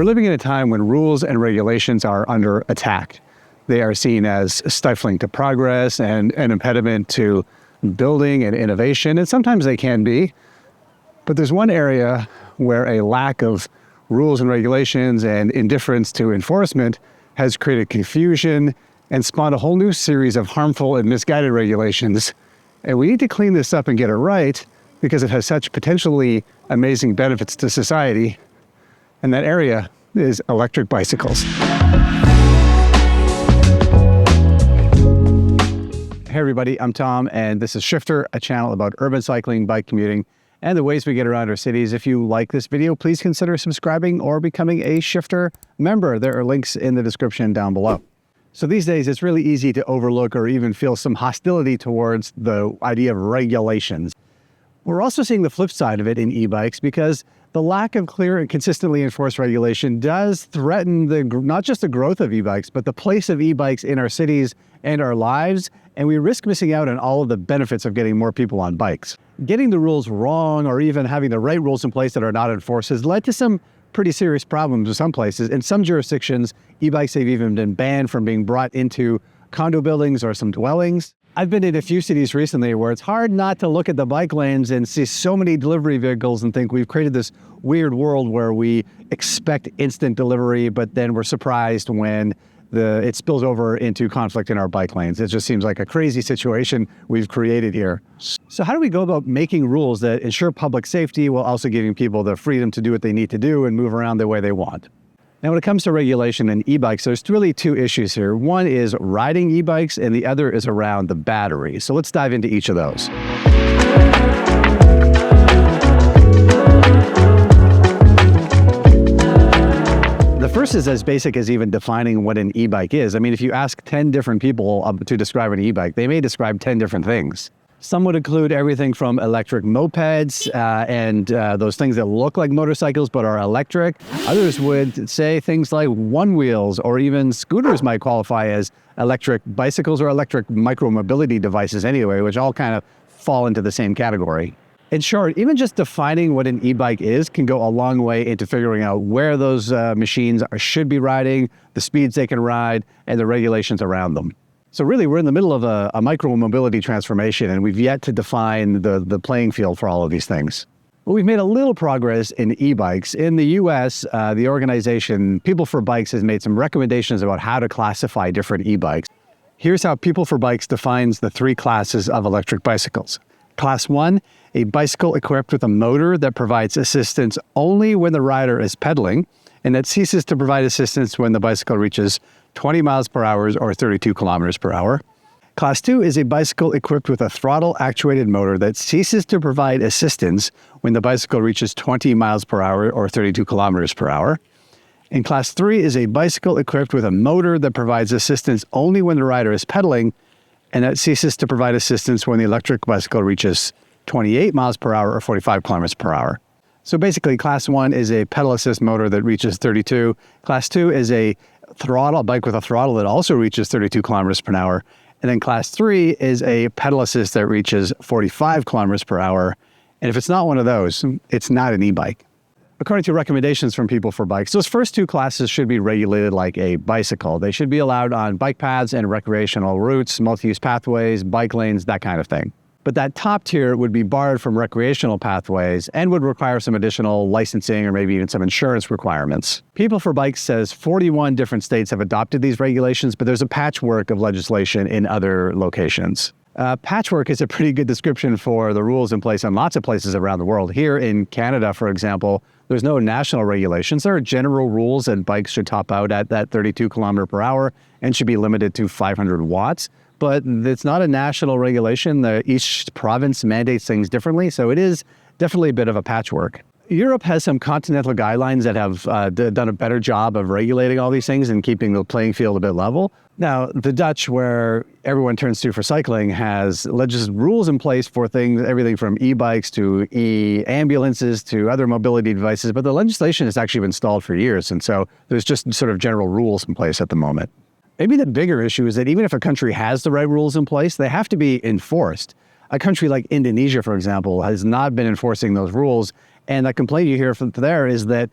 We're living in a time when rules and regulations are under attack. They are seen as stifling to progress and an impediment to building and innovation, and sometimes they can be. But there's one area where a lack of rules and regulations and indifference to enforcement has created confusion and spawned a whole new series of harmful and misguided regulations. And we need to clean this up and get it right because it has such potentially amazing benefits to society. And that area is electric bicycles. Hey everybody, I'm Tom, and this is Shifter, a channel about urban cycling, bike commuting, and the ways we get around our cities. If you like this video, please consider subscribing or becoming a Shifter member. There are links in the description down below. So these days, it's really easy to overlook or even feel some hostility towards the idea of regulations. We're also seeing the flip side of it in e-bikes because the lack of clear and consistently enforced regulation does threaten not just the growth of e-bikes, but the place of e-bikes in our cities and our lives, and we risk missing out on all of the benefits of getting more people on bikes. Getting the rules wrong or even having the right rules in place that are not enforced has led to some pretty serious problems in some places. In some jurisdictions, e-bikes have even been banned from being brought into condo buildings or some dwellings. I've been in a few cities recently where it's hard not to look at the bike lanes and see so many delivery vehicles and think we've created this weird world where we expect instant delivery, but then we're surprised when it spills over into conflict in our bike lanes. It just seems like a crazy situation we've created here. So how do we go about making rules that ensure public safety while also giving people the freedom to do what they need to do and move around the way they want? Now, when it comes to regulation and e-bikes, there's really two issues here. One is riding e-bikes and the other is around the battery. So let's dive into each of those. The first is as basic as even defining what an e-bike is. I mean, if you ask 10 different people to describe an e-bike, they may describe 10 different things. Some would include everything from electric mopeds and those things that look like motorcycles but are electric. Others would say things like one-wheels, or even scooters might qualify as electric bicycles or electric micro-mobility devices anyway, which all kind of fall into the same category. In short, even just defining what an e-bike is can go a long way into figuring out where those machines should be riding, the speeds they can ride, and the regulations around them. So really, we're in the middle of a micro-mobility transformation, and we've yet to define the playing field for all of these things. But we've made a little progress in e-bikes. In the US, the organization People for Bikes has made some recommendations about how to classify different e-bikes. Here's how People for Bikes defines the three classes of electric bicycles. Class 1, a bicycle equipped with a motor that provides assistance only when the rider is pedaling, and that ceases to provide assistance when the bicycle reaches 20 miles per hour or 32 kilometers per hour. Class 2 is a bicycle equipped with a throttle-actuated motor that ceases to provide assistance when the bicycle reaches 20 miles per hour or 32 kilometers per hour. And Class 3 is a bicycle equipped with a motor that provides assistance only when the rider is pedaling, and that ceases to provide assistance when the electric bicycle reaches 28 miles per hour or 45 kilometers per hour. So basically, Class 1 is a pedal assist motor that reaches 32. Class 2 is a bike with a throttle that also reaches 32 kilometers per hour. And then Class 3 is a pedal assist that reaches 45 kilometers per hour. And if it's not one of those, it's not an e-bike. According to recommendations from People for Bikes, those first two classes should be regulated like a bicycle. They should be allowed on bike paths and recreational routes, multi-use pathways, bike lanes, that kind of thing. But that top tier would be barred from recreational pathways and would require some additional licensing or maybe even some insurance requirements. People for Bikes says 41 different states have adopted these regulations, but there's a patchwork of legislation in other locations. Patchwork is a pretty good description for the rules in place in lots of places around the world. Here in Canada, for example, there's no national regulations. There are general rules that bikes should top out at that 32 kilometer per hour and should be limited to 500 watts. But it's not a national regulation. Each province mandates things differently, so it is definitely a bit of a patchwork. Europe has some continental guidelines that have done a better job of regulating all these things and keeping the playing field a bit level. Now, the Dutch, where everyone turns to for cycling, has rules in place for things, everything from e-bikes to e-ambulances to other mobility devices, but the legislation has actually been stalled for years, and so there's just sort of general rules in place at the moment. Maybe the bigger issue is that even if a country has the right rules in place, they have to be enforced. A country like Indonesia, for example, has not been enforcing those rules. And the complaint you hear from there is that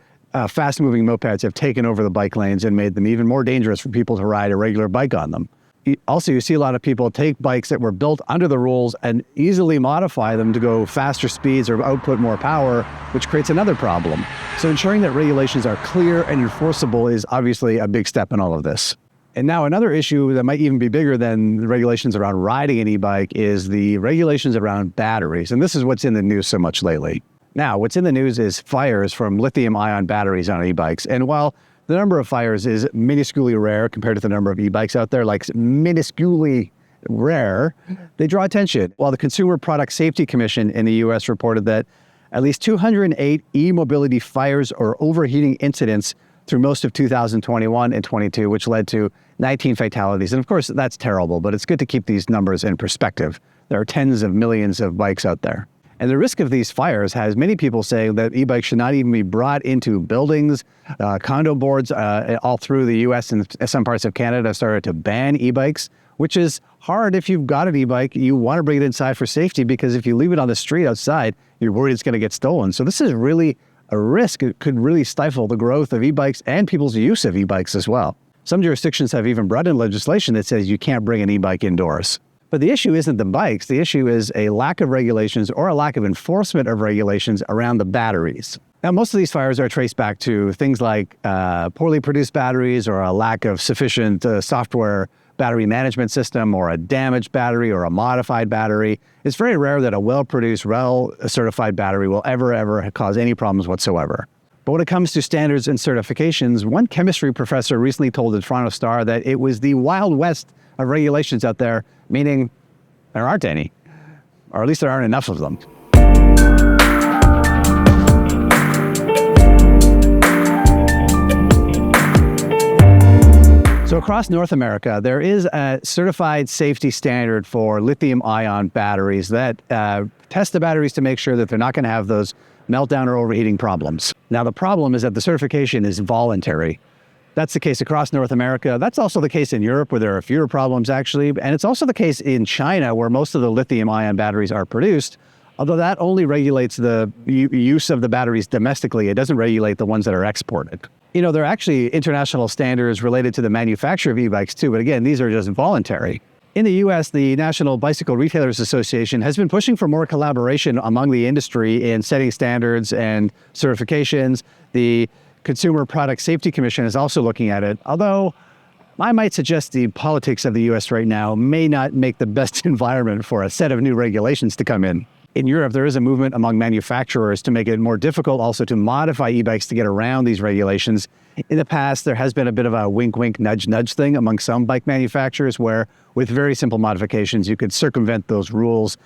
fast-moving mopeds have taken over the bike lanes and made them even more dangerous for people to ride a regular bike on them. Also, you see a lot of people take bikes that were built under the rules and easily modify them to go faster speeds or output more power, which creates another problem. So ensuring that regulations are clear and enforceable is obviously a big step in all of this. And now another issue that might even be bigger than the regulations around riding an e-bike is the regulations around batteries. And this is what's in the news so much lately. Now, what's in the news is fires from lithium-ion batteries on e-bikes. And while the number of fires is minusculely rare compared to the number of e-bikes out there, like minusculely rare, they draw attention. While the Consumer Product Safety Commission in the US reported that at least 208 e-mobility fires or overheating incidents through most of 2021 and 22, which led to 19 fatalities. And of course, that's terrible, but it's good to keep these numbers in perspective. There are tens of millions of bikes out there. And the risk of these fires has many people saying that e-bikes should not even be brought into buildings. Condo boards all through the US and some parts of Canada started to ban e-bikes, which is hard if you've got an e-bike. You want to bring it inside for safety because if you leave it on the street outside, you're worried it's going to get stolen. So this is really a risk. It could really stifle the growth of e-bikes and people's use of e-bikes as well. Some jurisdictions have even brought in legislation that says you can't bring an e-bike indoors. But the issue isn't the bikes. The issue is a lack of regulations or a lack of enforcement of regulations around the batteries. Now, most of these fires are traced back to things like poorly produced batteries or a lack of sufficient software battery management system or a damaged battery or a modified battery. It's very rare that a well-produced, well-certified battery will ever cause any problems whatsoever. But when it comes to standards and certifications, one chemistry professor recently told the Toronto Star that it was the Wild West of regulations out there, meaning there aren't any, or at least there aren't enough of them. So across North America, there is a certified safety standard for lithium-ion batteries that test the batteries to make sure that they're not going to have those meltdown or overheating problems. Now, the problem is that the certification is voluntary. That's the case across North America. That's also the case in Europe, where there are fewer problems, actually. And it's also the case in China, where most of the lithium-ion batteries are produced, although that only regulates the use of the batteries domestically. It doesn't regulate the ones that are exported. You know, there are actually international standards related to the manufacture of e-bikes, too. But again, these are just voluntary. In the US, the National Bicycle Retailers Association has been pushing for more collaboration among the industry in setting standards and certifications. The Consumer Product Safety Commission is also looking at it, although I might suggest the politics of the US right now may not make the best environment for a set of new regulations to come in. In Europe, there is a movement among manufacturers to make it more difficult also to modify e-bikes to get around these regulations. In the past, there has been a bit of a wink-wink, nudge-nudge thing among some bike manufacturers where, with very simple modifications, you could circumvent those rules,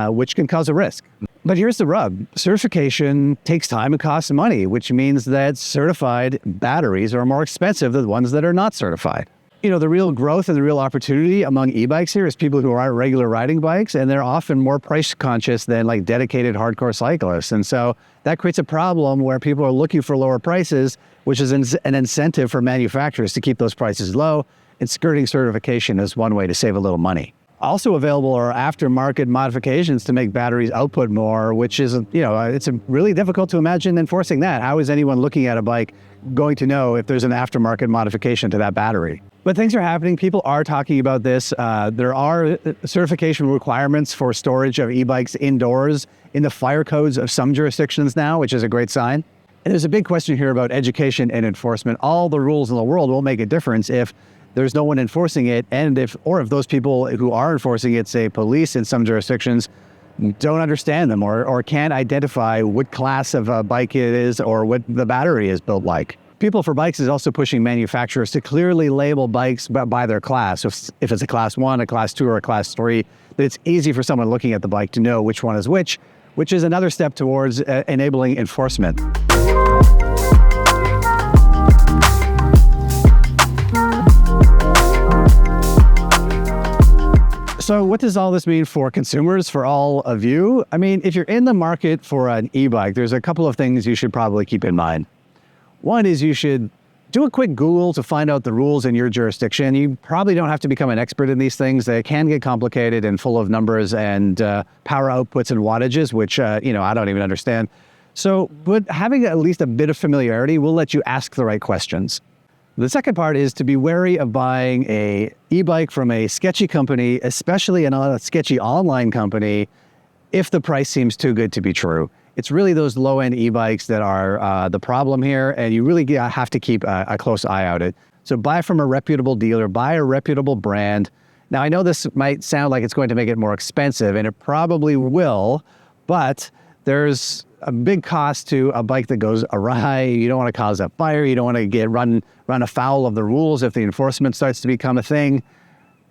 which can cause a risk. But here's the rub. Certification takes time and costs money, which means that certified batteries are more expensive than the ones that are not certified. You know, the real growth and the real opportunity among e-bikes here is people who aren't regular riding bikes, and they're often more price conscious than like dedicated hardcore cyclists. And so that creates a problem where people are looking for lower prices, which is an incentive for manufacturers to keep those prices low, and skirting certification is one way to save a little money. Also available are aftermarket modifications to make batteries output more, which is, it's really difficult to imagine enforcing that. How is anyone looking at a bike going to know if there's an aftermarket modification to that battery? But things are happening. People are talking about this. There are certification requirements for storage of e-bikes indoors in the fire codes of some jurisdictions now, which is a great sign. And there's a big question here about education and enforcement. All the rules in the world won't make a difference if there's no one enforcing it, and if those people who are enforcing it, say police in some jurisdictions, don't understand them or can't identify what class of a bike it is or what the battery is built like. People for Bikes is also pushing manufacturers to clearly label bikes by their class. If it's a class 1, a class 2, or a class 3, that it's easy for someone looking at the bike to know which one is which is another step towards enabling enforcement. So what does all this mean for consumers, for all of you? I mean, if you're in the market for an e-bike, there's a couple of things you should probably keep in mind. One is you should do a quick Google to find out the rules in your jurisdiction. You probably don't have to become an expert in these things. They can get complicated and full of numbers and power outputs and wattages, which, I don't even understand. But having at least a bit of familiarity will let you ask the right questions. The second part is to be wary of buying a e-bike from a sketchy company, especially a sketchy online company, if the price seems too good to be true. It's really those low-end e-bikes that are the problem here, and you really have to keep a close eye out it. So buy from a reputable dealer, buy a reputable brand. Now, I know this might sound like it's going to make it more expensive, and it probably will, but there's a big cost to a bike that goes awry. You don't want to cause a fire. You don't want to run afoul of the rules if the enforcement starts to become a thing.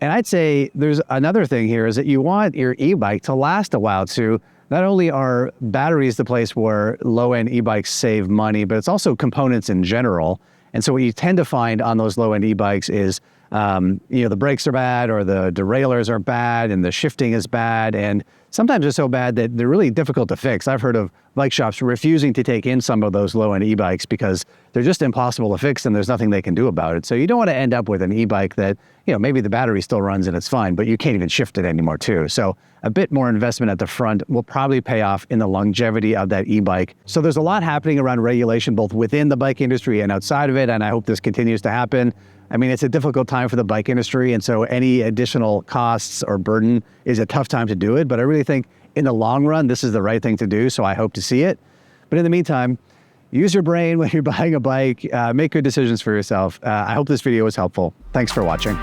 And I'd say there's another thing here is that you want your e-bike to last a while too. Not only are batteries the place where low-end e-bikes save money, but it's also components in general. And so what you tend to find on those low-end e-bikes is, the brakes are bad, or the derailleurs are bad, and the shifting is bad. And sometimes they're so bad that they're really difficult to fix. I've heard of bike shops refusing to take in some of those low-end e-bikes because they're just impossible to fix and there's nothing they can do about it. So you don't want to end up with an e-bike that, maybe the battery still runs and it's fine, but you can't even shift it anymore too. So a bit more investment at the front will probably pay off in the longevity of that e-bike. So there's a lot happening around regulation, both within the bike industry and outside of it, and I hope this continues to happen. I mean, it's a difficult time for the bike industry, and so any additional costs or burden is a tough time to do it. But I really think in the long run, this is the right thing to do, so I hope to see it. But in the meantime, use your brain when you're buying a bike. Make good decisions for yourself. I hope this video was helpful. Thanks for watching.